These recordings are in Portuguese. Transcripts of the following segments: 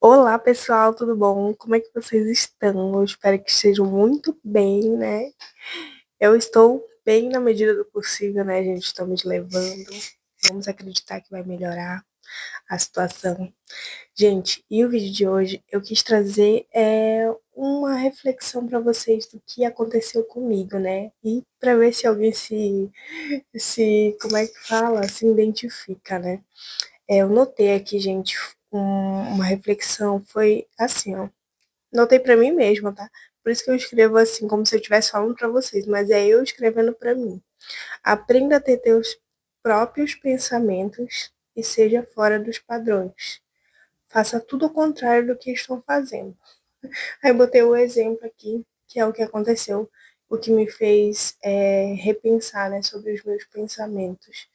Olá, pessoal, tudo bom? Como é que vocês estão? Eu espero que estejam muito bem, né? Eu estou bem na medida do possível, né, gente? Estamos levando. Vamos acreditar que vai melhorar a situação. Gente, e o vídeo de hoje eu quis trazer uma reflexão para vocês do que aconteceu comigo, né? E para ver se alguém como é que fala, se identifica, né? Eu notei aqui, gente, uma reflexão, foi assim, ó. Notei pra mim mesma, tá? Por isso que eu escrevo assim, como se eu estivesse falando pra vocês, mas é eu escrevendo pra mim. Aprenda a ter teus próprios pensamentos e seja fora dos padrões. Faça tudo o contrário do que estão fazendo. Aí eu botei o exemplo aqui, que é o que aconteceu, o que me fez repensar, né, sobre os meus pensamentos.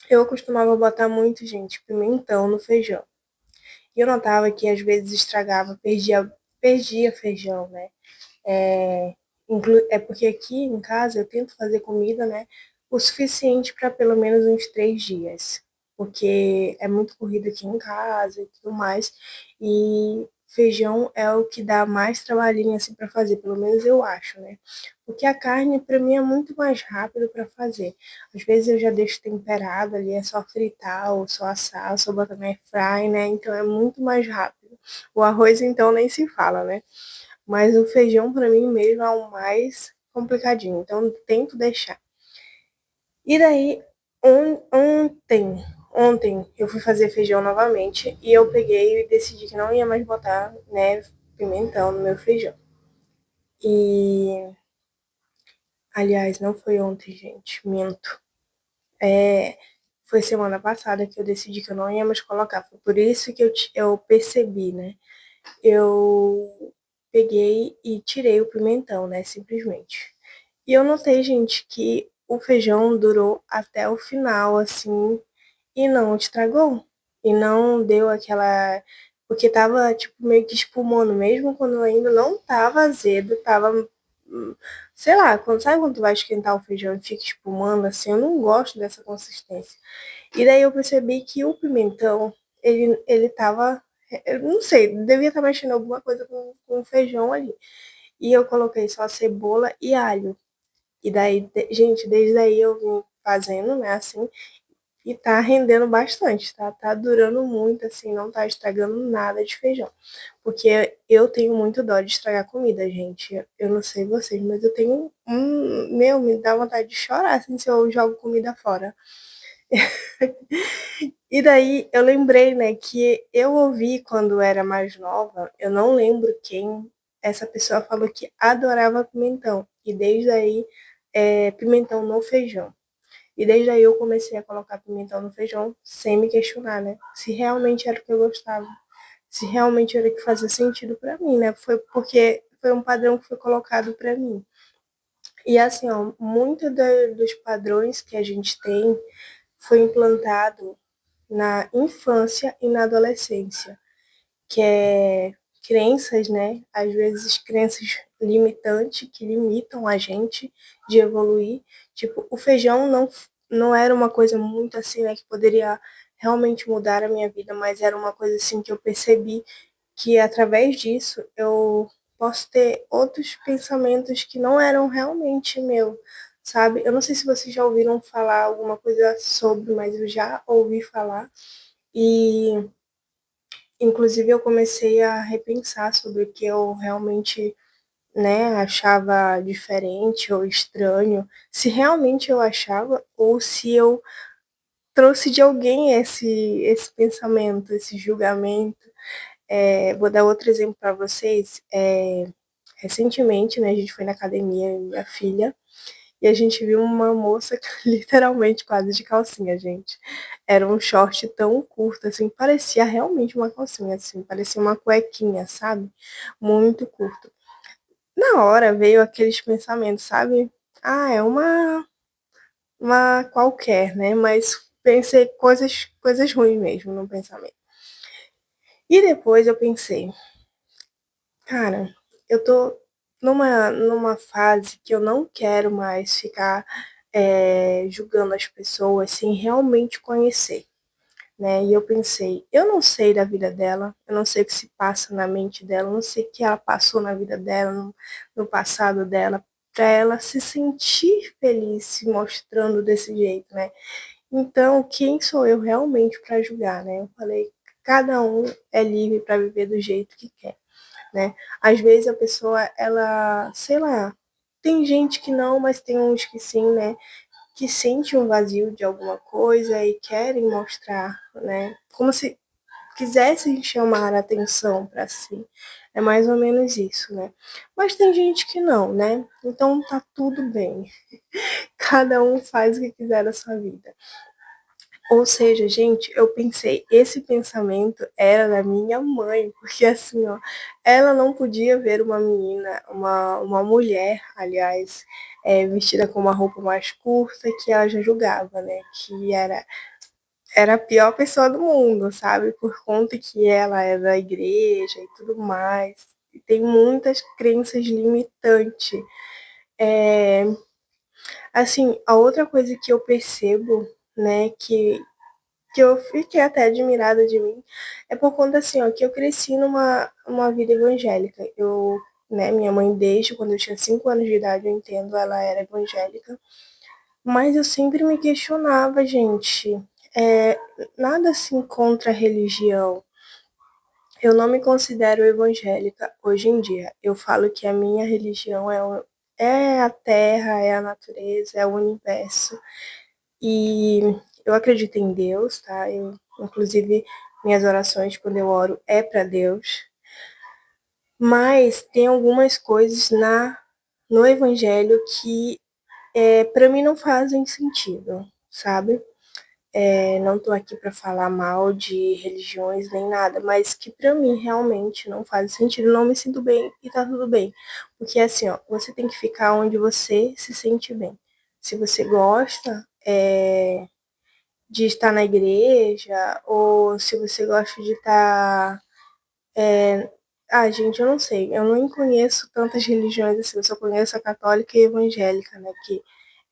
Eu costumava botar muito, gente, pimentão no feijão. E eu notava que às vezes estragava, perdia feijão, né? É porque aqui em casa eu tento fazer comida, né? O suficiente para pelo menos uns 3 dias. Porque é muito corrido aqui em casa e tudo mais. E feijão é o que dá mais trabalhinho assim para fazer, pelo menos eu acho, né? Porque a carne para mim é muito mais rápido para fazer. Às vezes eu já deixo temperado ali, é só fritar ou só assar, ou só botar na airfry, né? Então é muito mais rápido. O arroz então nem se fala, né? Mas o feijão para mim mesmo é o mais complicadinho, então eu tento deixar. E daí, ontem eu fui fazer feijão novamente e eu peguei e decidi que não ia mais botar, né, pimentão no meu feijão. E, aliás, não foi ontem, gente, minto. Foi semana passada que eu decidi que eu não ia mais colocar. Foi por isso que eu percebi, né? Eu peguei e tirei o pimentão, né, simplesmente. E eu notei, gente, que o feijão durou até o final, assim, e não estragou. E não deu aquela. Porque tava, tipo, meio que espumando, mesmo quando ainda não tava azedo, tava. Sei lá, sabe quando tu vai esquentar o feijão e fica espumando, assim? Eu não gosto dessa consistência. E daí eu percebi que o pimentão, ele tava. Eu não sei, devia estar mexendo alguma coisa com o feijão ali. E eu coloquei só cebola e alho. E daí, gente, desde aí eu vim fazendo, né, assim, e tá rendendo bastante, tá? Tá durando muito, assim, não tá estragando nada de feijão. Porque eu tenho muito dó de estragar comida, gente. Eu não sei vocês, mas eu tenho Meu, me dá vontade de chorar, assim, se eu jogo comida fora. E daí eu lembrei, né, que eu ouvi quando era mais nova, eu não lembro quem, essa pessoa falou que adorava pimentão. E desde aí, pimentão no feijão. E desde aí eu comecei a colocar pimentão no feijão sem me questionar, né? Se realmente era o que eu gostava, se realmente era o que fazia sentido pra mim, né? Foi porque foi um padrão que foi colocado pra mim. E assim, ó, muito dos padrões que a gente tem foi implantado na infância e na adolescência, que é crenças, né? Às vezes crenças limitantes que limitam a gente de evoluir. Tipo, o feijão não era uma coisa muito assim, né, que poderia realmente mudar a minha vida, mas era uma coisa assim que eu percebi que através disso eu posso ter outros pensamentos que não eram realmente meu, sabe? Eu não sei se vocês já ouviram falar alguma coisa sobre, mas eu já ouvi falar e inclusive eu comecei a repensar sobre o que eu realmente, né, achava diferente ou estranho, se realmente eu achava ou se eu trouxe de alguém esse pensamento, esse julgamento. Vou dar outro exemplo para vocês. Recentemente, né, a gente foi na academia, eu e minha filha, e a gente viu uma moça literalmente quase de calcinha, gente. Era um short tão curto, assim, parecia realmente uma calcinha, assim, parecia uma cuequinha, sabe? Muito curto. Na hora veio aqueles pensamentos, sabe? Ah, é uma qualquer, né? Mas pensei coisas ruins mesmo no pensamento. E depois eu pensei, cara, eu tô numa fase que eu não quero mais ficar julgando as pessoas sem realmente conhecer. né? E eu pensei, eu não sei da vida dela, eu não sei o que se passa na mente dela, eu não sei o que ela passou na vida dela, no passado dela, para ela se sentir feliz se mostrando desse jeito, né? Então, quem sou eu realmente para julgar, né? Eu falei, cada um é livre para viver do jeito que quer, né? Às vezes a pessoa, ela, sei lá, tem gente que não, mas tem uns que sim, né? Que sente um vazio de alguma coisa e querem mostrar, né? Como se quisessem chamar a atenção para si. É mais ou menos isso, né? Mas tem gente que não, né? Então tá tudo bem. Cada um faz o que quiser da sua vida. Ou seja, gente, eu pensei, esse pensamento era da minha mãe, porque assim, ó, ela não podia ver uma menina, uma mulher, aliás, vestida com uma roupa mais curta, que ela já julgava, né? Que era a pior pessoa do mundo, sabe? Por conta que ela é da igreja e tudo mais. E tem muitas crenças limitantes. É, assim, a outra coisa que eu percebo, né, que eu fiquei até admirada de mim, é por conta assim, ó, que eu cresci uma vida evangélica. Eu, né, minha mãe desde quando eu tinha 5 anos de idade, eu entendo, ela era evangélica, mas eu sempre me questionava, gente, é, nada assim contra a religião. Eu não me considero evangélica hoje em dia. Eu falo que a minha religião é a terra, é a natureza, é o universo. E eu acredito em Deus, tá? Inclusive, minhas orações, quando eu oro, é para Deus. Mas tem algumas coisas no Evangelho que, para mim, não fazem sentido, sabe? Não estou aqui para falar mal de religiões nem nada, mas que para mim realmente não faz sentido, não me sinto bem e tá tudo bem. Porque assim, ó, você tem que ficar onde você se sente bem. Se você gosta, de estar na igreja, ou se você gosta de estar. Ah, gente, eu não sei, eu nem conheço tantas religiões assim, eu só conheço a católica e a evangélica, né? Que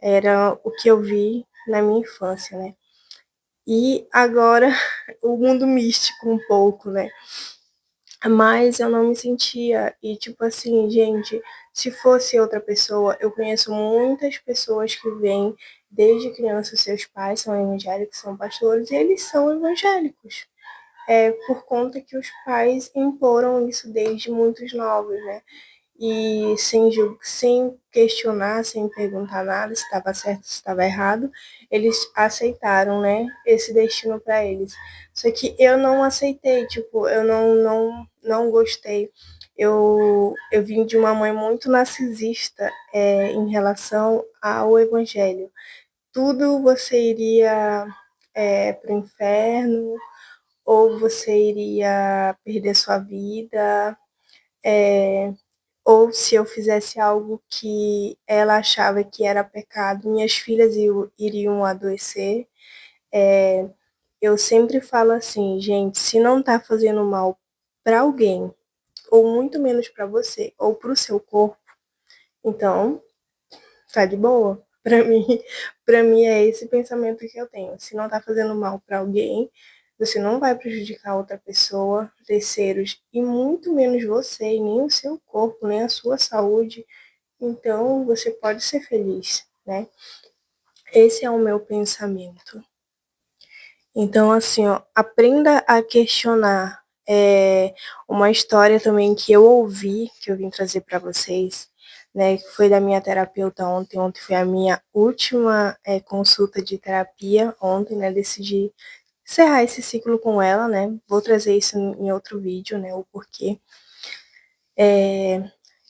era o que eu vi na minha infância, né? E agora o mundo místico um pouco, né? Mas eu não me sentia, e tipo assim, gente, se fosse outra pessoa, eu conheço muitas pessoas que vêm desde criança, seus pais são evangélicos, são pastores, e eles são evangélicos. Por conta que os pais imporam isso desde muitos novos, né? E sem questionar, sem perguntar nada se estava certo, se estava errado, eles aceitaram, né, esse destino para eles. Só que eu não aceitei, tipo, eu não gostei. Eu vim de uma mãe muito narcisista em relação ao evangelho. Tudo você iria para o inferno, ou você iria perder sua vida, ou se eu fizesse algo que ela achava que era pecado, minhas filhas iriam adoecer. Eu sempre falo assim, gente, se não tá fazendo mal para alguém, ou muito menos para você, ou para o seu corpo, então tá de boa. Para mim é esse pensamento que eu tenho. Se não tá fazendo mal para alguém, você não vai prejudicar outra pessoa, terceiros, e muito menos você, e nem o seu corpo, nem a sua saúde. Então, você pode ser feliz, né? Esse é o meu pensamento. Então, assim, ó, aprenda a questionar. Uma história também que eu ouvi, que eu vim trazer para vocês, né? Que foi da minha terapeuta ontem. Ontem foi a minha última consulta de terapia. Ontem, né? Decidi encerrar esse ciclo com ela, né? Vou trazer isso em outro vídeo, né? O porquê.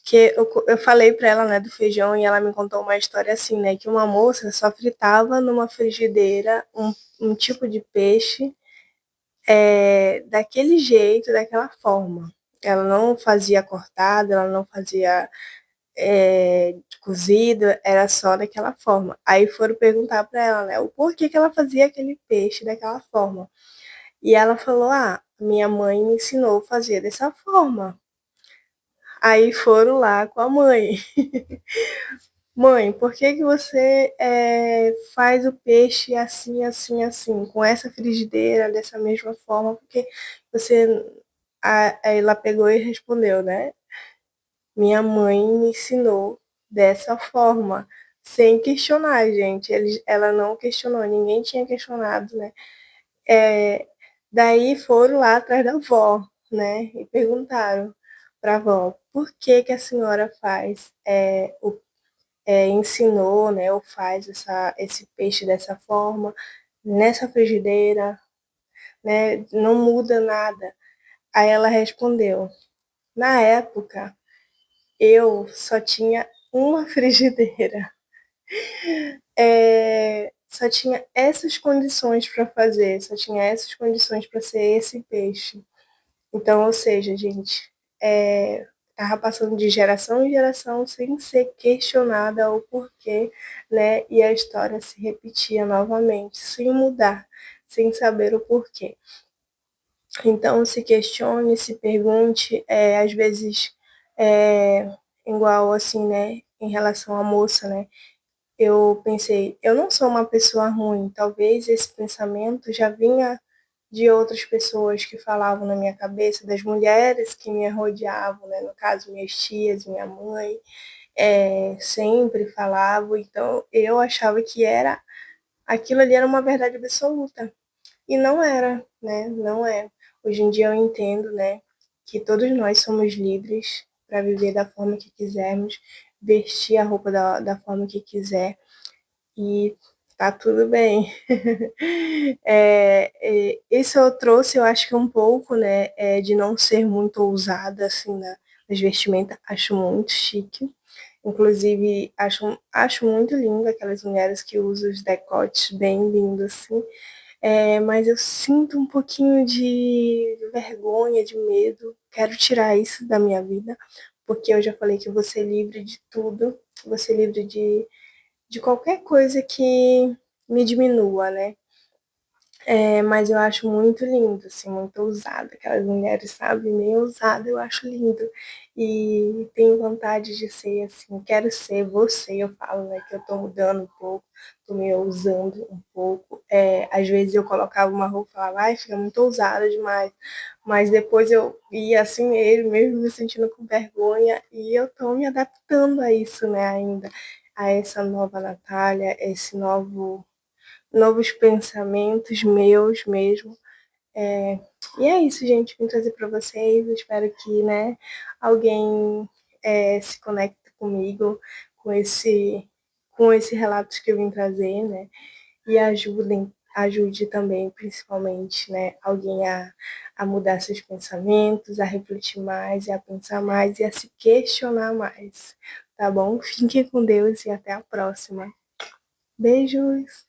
Que eu falei para ela, né, do feijão, e ela me contou uma história assim, né, que uma moça só fritava numa frigideira um tipo de peixe daquele jeito, daquela forma. Ela não fazia cortado, ela não fazia cozido, era só daquela forma. Aí foram perguntar para ela, né, o porquê que ela fazia aquele peixe daquela forma. E ela falou, ah, minha mãe me ensinou a fazer dessa forma. Aí foram lá com a mãe. Mãe, por que que você faz o peixe assim, assim, assim, com essa frigideira, dessa mesma forma? Porque você. Aí ela pegou e respondeu, né? Minha mãe me ensinou dessa forma, sem questionar, gente. Ela não questionou, ninguém tinha questionado, né? É, daí foram lá atrás da avó, né? E perguntaram para a avó, por que que a senhora faz ensinou, né, ou faz esse peixe dessa forma, nessa frigideira, né, não muda nada. Aí ela respondeu: na época eu só tinha uma frigideira, só tinha essas condições para fazer, só tinha essas condições para ser esse peixe. Então, ou seja, gente, estava passando de geração em geração sem ser questionada o porquê, né? E a história se repetia novamente, sem mudar, sem saber o porquê. Então, se questione, se pergunte, às vezes, é, igual assim, né? Em relação à moça, né? Eu pensei, eu não sou uma pessoa ruim, talvez esse pensamento já vinha de outras pessoas que falavam na minha cabeça, das mulheres que me rodeavam, né? No caso, minhas tias, minha mãe, sempre falavam, então eu achava que era aquilo ali era uma verdade absoluta. E não era, né? Não é. Hoje em dia eu entendo, né, que todos nós somos livres para viver da forma que quisermos, vestir a roupa da forma que quiser e tá tudo bem. Isso eu trouxe, eu acho que um pouco, né, de não ser muito ousada, assim, nas vestimentas. Acho muito chique. Inclusive, acho muito lindo aquelas mulheres que usam os decotes bem lindos, assim. Mas eu sinto um pouquinho de vergonha, de medo. Quero tirar isso da minha vida, porque eu já falei que eu vou ser livre de tudo, vou ser livre de qualquer coisa que me diminua, né? Mas eu acho muito lindo, assim, muito ousado. Aquelas mulheres, sabe, meio ousada, eu acho lindo. E tenho vontade de ser assim, quero ser você, eu falo, né, que eu tô mudando um pouco, tô me ousando um pouco. Às vezes eu colocava uma roupa e falava, ai, fica muito ousada demais. Mas depois eu ia assim mesmo me sentindo com vergonha, e eu tô me adaptando a isso, né, ainda, a essa nova Natália, esse novos pensamentos meus mesmo. É, e é isso, gente. Vim trazer para vocês. Eu espero que, né, alguém se conecte comigo com esse relato que eu vim trazer, né? E ajude também, principalmente, né, alguém a mudar seus pensamentos, a refletir mais, e a pensar mais e a se questionar mais. Tá bom? Fiquem com Deus e até a próxima. Beijos!